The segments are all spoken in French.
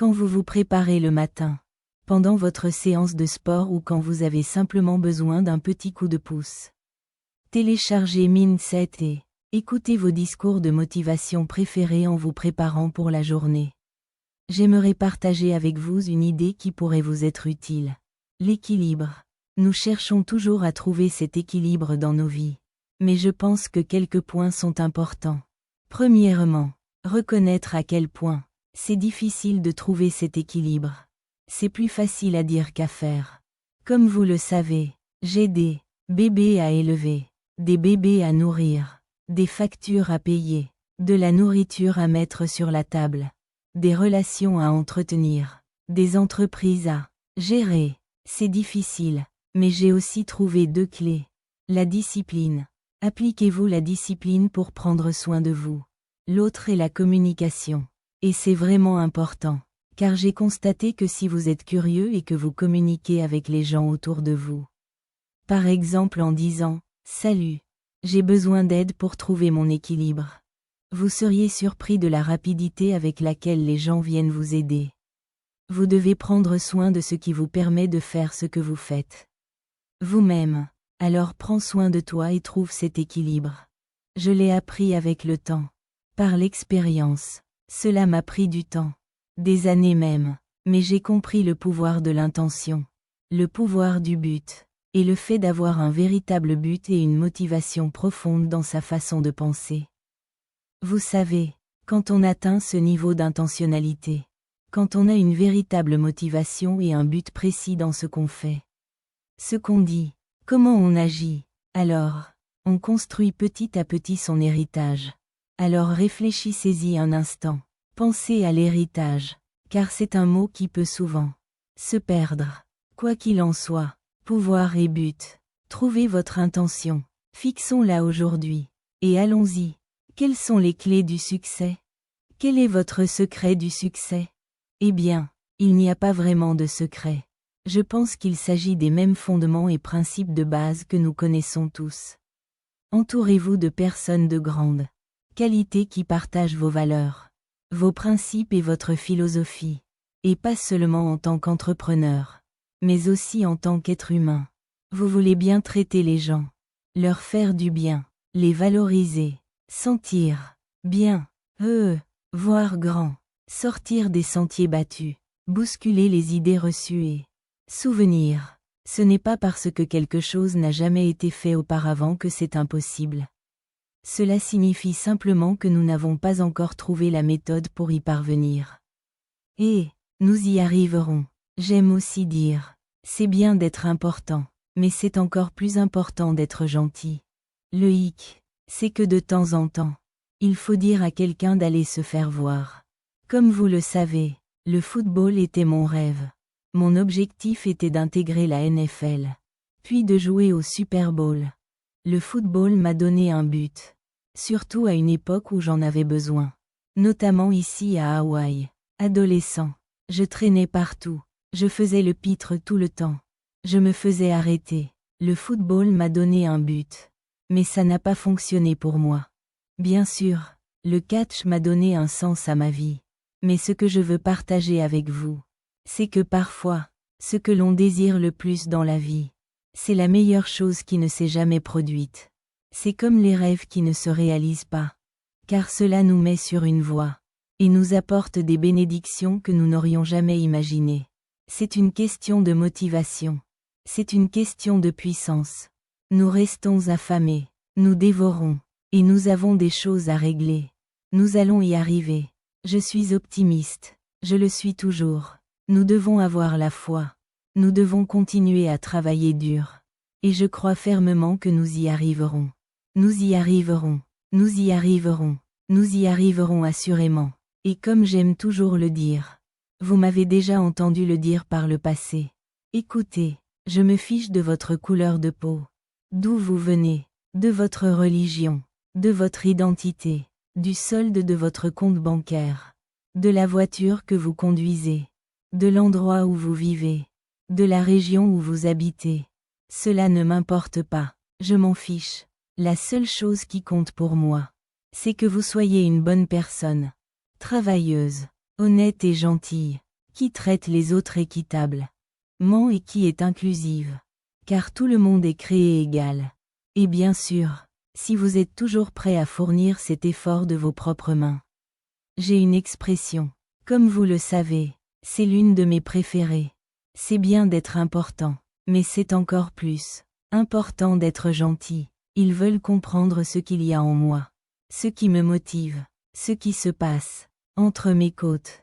Quand vous vous préparez le matin, pendant votre séance de sport ou quand vous avez simplement besoin d'un petit coup de pouce. Téléchargez Mindset et écoutez vos discours de motivation préférés en vous préparant pour la journée. J'aimerais partager avec vous une idée qui pourrait vous être utile. L'équilibre. Nous cherchons toujours à trouver cet équilibre dans nos vies. Mais je pense que quelques points sont importants. Premièrement, reconnaître à quel point c'est difficile de trouver cet équilibre. C'est plus facile à dire qu'à faire. Comme vous le savez, j'ai des bébés à élever, des bébés à nourrir, des factures à payer, de la nourriture à mettre sur la table, des relations à entretenir, des entreprises à gérer. C'est difficile, mais j'ai aussi trouvé 2 clés. La discipline. Appliquez-vous la discipline pour prendre soin de vous. L'autre est la communication. Et c'est vraiment important. Car j'ai constaté que si vous êtes curieux et que vous communiquez avec les gens autour de vous. Par exemple en disant « Salut, j'ai besoin d'aide pour trouver mon équilibre ». Vous seriez surpris de la rapidité avec laquelle les gens viennent vous aider. Vous devez prendre soin de ce qui vous permet de faire ce que vous faites. Vous-même, alors prends soin de toi et trouve cet équilibre. Je l'ai appris avec le temps. Par l'expérience. Cela m'a pris du temps. Des années même, mais j'ai compris le pouvoir de l'intention, le pouvoir du but, et le fait d'avoir un véritable but et une motivation profonde dans sa façon de penser. Vous savez, quand on atteint ce niveau d'intentionnalité, quand on a une véritable motivation et un but précis dans ce qu'on fait, ce qu'on dit, comment on agit, alors, on construit petit à petit son héritage. Alors réfléchissez-y un instant. Pensez à l'héritage, car c'est un mot qui peut souvent se perdre. Quoi qu'il en soit, pouvoir et but. Trouvez votre intention. Fixons-la aujourd'hui. Et allons-y. Quelles sont les clés du succès? Quel est votre secret du succès? Eh bien, il n'y a pas vraiment de secret. Je pense qu'il s'agit des mêmes fondements et principes de base que nous connaissons tous. Entourez-vous de personnes de grande qualité qui partagent vos valeurs, vos principes et votre philosophie, et pas seulement en tant qu'entrepreneur, mais aussi en tant qu'être humain. Vous voulez bien traiter les gens, leur faire du bien, les valoriser, sentir bien, voir grand, sortir des sentiers battus, bousculer les idées reçues et souvenir. Ce n'est pas parce que quelque chose n'a jamais été fait auparavant que c'est impossible. Cela signifie simplement que nous n'avons pas encore trouvé la méthode pour y parvenir. Et nous y arriverons. J'aime aussi dire, c'est bien d'être important, mais c'est encore plus important d'être gentil. Le hic, c'est que de temps en temps, il faut dire à quelqu'un d'aller se faire voir. Comme vous le savez, le football était mon rêve. Mon objectif était d'intégrer la NFL, puis de jouer au Super Bowl. Le football m'a donné un but. Surtout à une époque où j'en avais besoin. Notamment ici à Hawaï. Adolescent, je traînais partout. Je faisais le pitre tout le temps. Je me faisais arrêter. Le football m'a donné un but. Mais ça n'a pas fonctionné pour moi. Bien sûr, le catch m'a donné un sens à ma vie. Mais ce que je veux partager avec vous, c'est que parfois, ce que l'on désire le plus dans la vie, c'est la meilleure chose qui ne s'est jamais produite. C'est comme les rêves qui ne se réalisent pas. Car cela nous met sur une voie, et nous apporte des bénédictions que nous n'aurions jamais imaginées. C'est une question de motivation. C'est une question de puissance. Nous restons affamés, nous dévorons, et nous avons des choses à régler. Nous allons y arriver. Je suis optimiste. Je le suis toujours. Nous devons avoir la foi. Nous devons continuer à travailler dur. Et je crois fermement que nous y arriverons. Nous y arriverons. Nous y arriverons. Nous y arriverons assurément. Et comme j'aime toujours le dire, vous m'avez déjà entendu le dire par le passé. Écoutez, je me fiche de votre couleur de peau. D'où vous venez, de votre religion, de votre identité, du solde de votre compte bancaire, de la voiture que vous conduisez, de l'endroit où vous vivez, de la région où vous habitez. Cela ne m'importe pas, je m'en fiche. La seule chose qui compte pour moi, c'est que vous soyez une bonne personne, travailleuse, honnête et gentille. qui traite les autres équitable, ment et qui est inclusive. Car tout le monde est créé égal. Et bien sûr, si vous êtes toujours prêt à fournir cet effort de vos propres mains. J'ai une expression. Comme vous le savez, c'est l'une de mes préférées. C'est bien d'être important, mais c'est encore plus important d'être gentil. Ils veulent comprendre ce qu'il y a en moi, ce qui me motive, ce qui se passe entre mes côtes,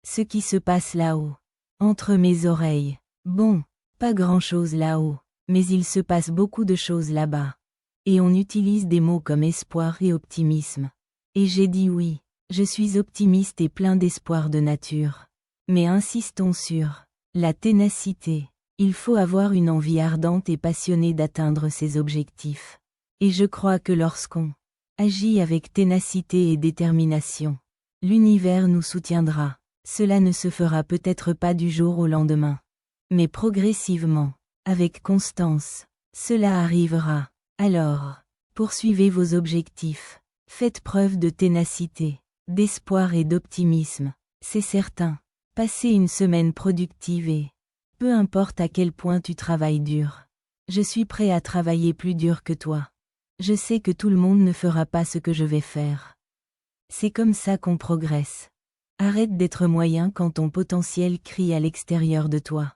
ce qui se passe là-haut, entre mes oreilles. Bon, pas grand-chose là-haut, mais il se passe beaucoup de choses là-bas. Et on utilise des mots comme espoir et optimisme. Et j'ai dit oui, je suis optimiste et plein d'espoir de nature. Mais insistons sur la ténacité. Il faut avoir une envie ardente et passionnée d'atteindre ses objectifs. Et je crois que lorsqu'on agit avec ténacité et détermination, l'univers nous soutiendra. Cela ne se fera peut-être pas du jour au lendemain. Mais progressivement, avec constance, cela arrivera. Alors, poursuivez vos objectifs. Faites preuve de ténacité, d'espoir et d'optimisme. C'est certain. Passez une semaine productive et, peu importe à quel point tu travailles dur, je suis prêt à travailler plus dur que toi. Je sais que tout le monde ne fera pas ce que je vais faire. C'est comme ça qu'on progresse. Arrête d'être moyen quand ton potentiel crie à l'extérieur de toi.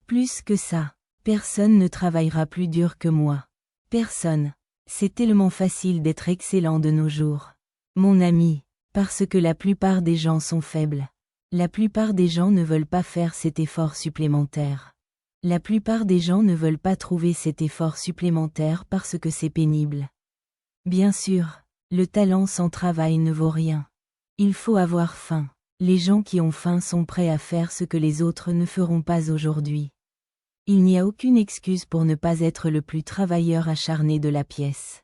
Plus que ça, personne ne travaillera plus dur que moi. Personne. C'est tellement facile d'être excellent de nos jours. Mon ami, parce que la plupart des gens sont faibles. La plupart des gens ne veulent pas faire cet effort supplémentaire. La plupart des gens ne veulent pas trouver cet effort supplémentaire parce que c'est pénible. Bien sûr, le talent sans travail ne vaut rien. Il faut avoir faim. Les gens qui ont faim sont prêts à faire ce que les autres ne feront pas aujourd'hui. Il n'y a aucune excuse pour ne pas être le plus travailleur acharné de la pièce.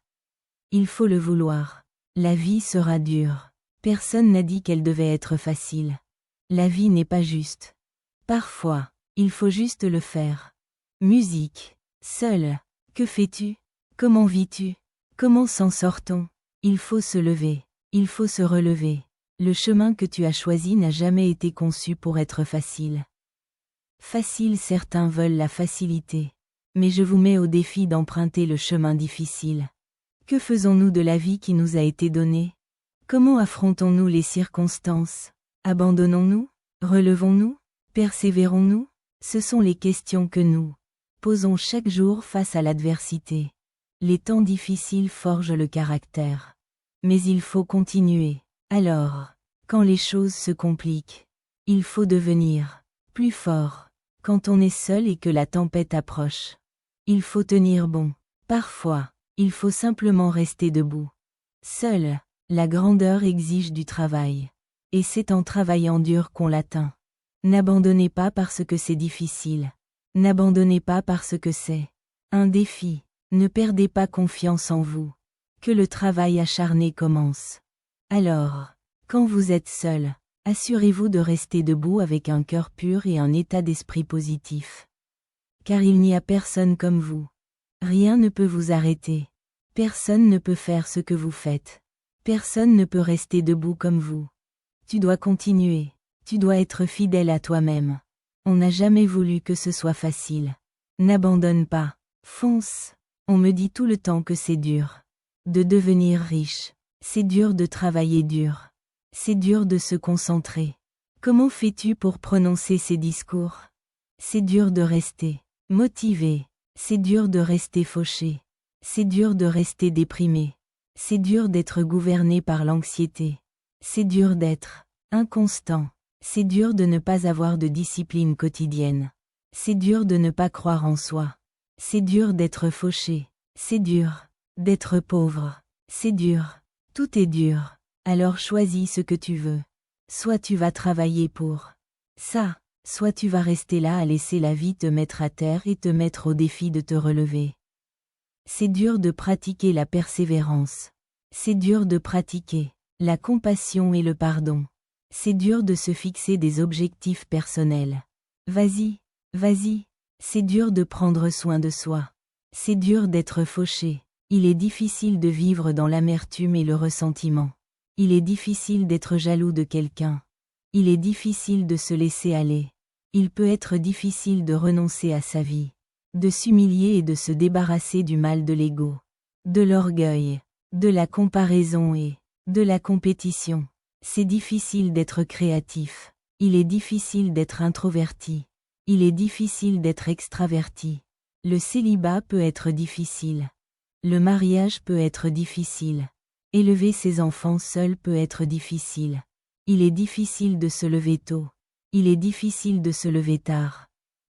Il faut le vouloir. La vie sera dure. Personne n'a dit qu'elle devait être facile. La vie n'est pas juste. Parfois, il faut juste le faire. Musique. Seul. Que fais-tu? Comment vis-tu? Comment s'en sort-on? Il faut se lever. Il faut se relever. Le chemin que tu as choisi n'a jamais été conçu pour être facile. Facile, certains veulent la facilité. Mais je vous mets au défi d'emprunter le chemin difficile. Que faisons-nous de la vie qui nous a été donnée? Comment affrontons-nous les circonstances? Abandonnons-nous? Relevons-nous? Persévérons-nous? Ce sont les questions que nous posons chaque jour face à l'adversité. Les temps difficiles forgent le caractère. Mais il faut continuer. Alors, quand les choses se compliquent, il faut devenir plus fort. Quand on est seul et que la tempête approche, il faut tenir bon. Parfois, il faut simplement rester debout. Seule, la grandeur exige du travail. Et c'est en travaillant dur qu'on l'atteint. N'abandonnez pas parce que c'est difficile. N'abandonnez pas parce que c'est un défi. Ne perdez pas confiance en vous. Que le travail acharné commence. Alors, quand vous êtes seul, assurez-vous de rester debout avec un cœur pur et un état d'esprit positif. Car il n'y a personne comme vous. Rien ne peut vous arrêter. Personne ne peut faire ce que vous faites. Personne ne peut rester debout comme vous. Tu dois continuer. Tu dois être fidèle à toi-même. On n'a jamais voulu que ce soit facile. N'abandonne pas. Fonce. On me dit tout le temps que c'est dur de devenir riche. C'est dur de travailler dur. C'est dur de se concentrer. Comment fais-tu pour prononcer ces discours? C'est dur de rester motivé. C'est dur de rester fauché. C'est dur de rester déprimé. C'est dur d'être gouverné par l'anxiété. C'est dur d'être inconstant. C'est dur de ne pas avoir de discipline quotidienne. C'est dur de ne pas croire en soi. C'est dur d'être fauché. C'est dur d'être pauvre. C'est dur. Tout est dur. Alors choisis ce que tu veux. Soit tu vas travailler pour ça, soit tu vas rester là à laisser la vie te mettre à terre et te mettre au défi de te relever. C'est dur de pratiquer la persévérance. C'est dur de pratiquer la compassion et le pardon. C'est dur de se fixer des objectifs personnels. Vas-y, vas-y. C'est dur de prendre soin de soi. C'est dur d'être fauché. Il est difficile de vivre dans l'amertume et le ressentiment. Il est difficile d'être jaloux de quelqu'un. Il est difficile de se laisser aller. Il peut être difficile de renoncer à sa vie, de s'humilier et de se débarrasser du mal de l'ego, de l'orgueil, de la comparaison et de la compétition. C'est difficile d'être créatif. Il est difficile d'être introverti. Il est difficile d'être extraverti. Le célibat peut être difficile. Le mariage peut être difficile. Élever ses enfants seul peut être difficile. Il est difficile de se lever tôt. Il est difficile de se lever tard.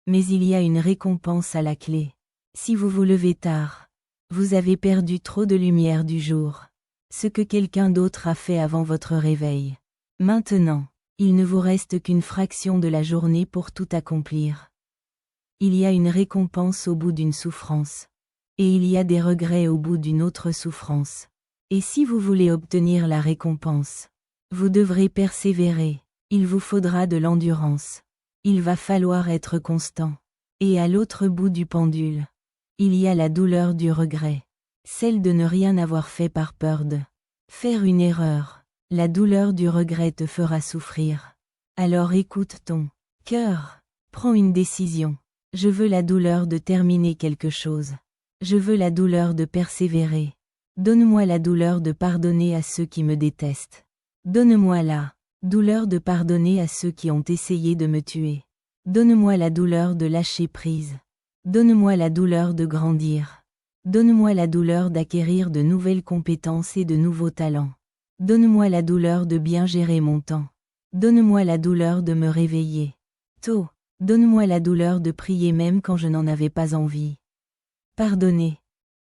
Mais il y a une récompense à la clé. Si vous vous levez tard, vous avez perdu trop de lumière du jour. Ce que quelqu'un d'autre a fait avant votre réveil. Maintenant, il ne vous reste qu'une fraction de la journée pour tout accomplir. Il y a une récompense au bout d'une souffrance. Et il y a des regrets au bout d'une autre souffrance. Et si vous voulez obtenir la récompense, vous devrez persévérer. Il vous faudra de l'endurance. Il va falloir être constant. Et à l'autre bout du pendule, il y a la douleur du regret. Celle de ne rien avoir fait par peur de faire une erreur. La douleur du regret te fera souffrir. Alors écoute ton cœur. Prends une décision. Je veux la douleur de terminer quelque chose. Je veux la douleur de persévérer. Donne-moi la douleur de pardonner à ceux qui me détestent. Donne-moi la douleur de pardonner à ceux qui ont essayé de me tuer. Donne-moi la douleur de lâcher prise. Donne-moi la douleur de grandir. Donne-moi la douleur d'acquérir de nouvelles compétences et de nouveaux talents. Donne-moi la douleur de bien gérer mon temps. Donne-moi la douleur de me réveiller tôt. Donne-moi la douleur de prier même quand je n'en avais pas envie. Pardonner.